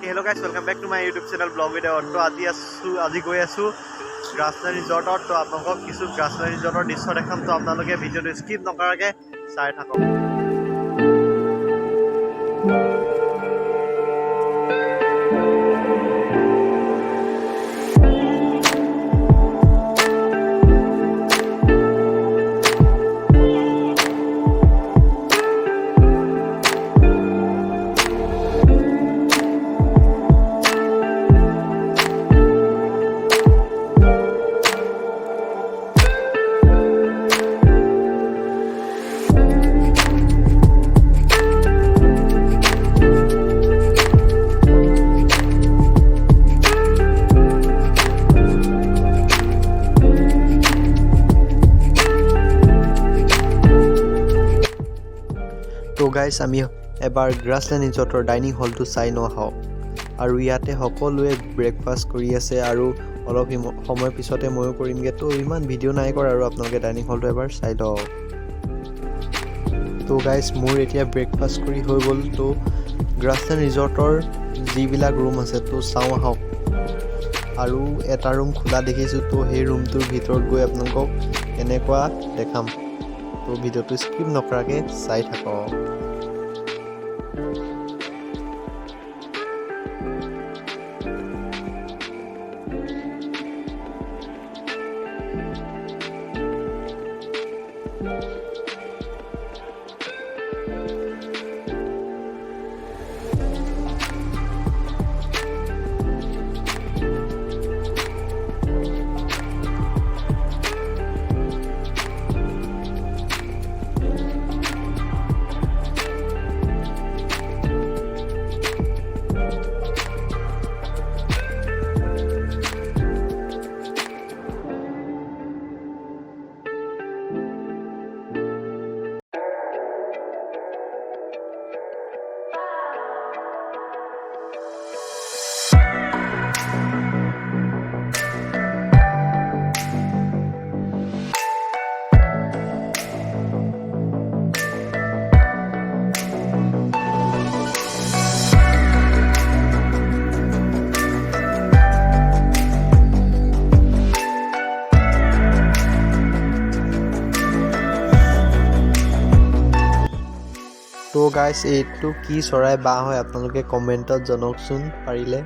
Hello guys, welcome back to my YouTube channel Vlog Video. तो আজি গৈ আছো Grassland Resort তো আপোনালোকক কিছু Grassland Resort দৃশ্য দেখাম তো আপোনালোকে ভিডিওটো স্কিপ নকৰাকে চাই থাকক। তো গাইজ আমি এবাৰ গ্ৰাছলেণ্ড ৰিজৰ্টৰ ডাইনিং হলটো চাই নহওঁ আৰু ইয়াতে সকলোৱে ব্ৰেকফাষ্ট কৰি আছে আৰু অলপ সময় পিছতে ময়ো কৰিমগে তো ইমান ভিডিঅ' নাই কৰা আৰু আপোনালোকে ডাইনিং হলটো এবাৰ চাই লওক। তো গাইজ মোৰ এতিয়া ব্ৰেকফাষ্ট কৰি হৈ গ'ল তো গ্ৰাছলেণ্ড ৰিজৰ্টৰ যিবিলাক ৰুম আছে তো চাওঁ আহক আৰু এটা ৰুম খোলা দেখিছোঁ তো সেই ৰুমটোৰ ভিতৰত গৈ আপোনালোকক এনেকুৱা দেখাম তো ভিডিঅ'টো স্কিপ নকৰাকে চাই থাকক। তো গাইজ এইটো কি চৰাই বা হয় আপোনালোকে কমেণ্টত জনাওকচোন পাৰিলে।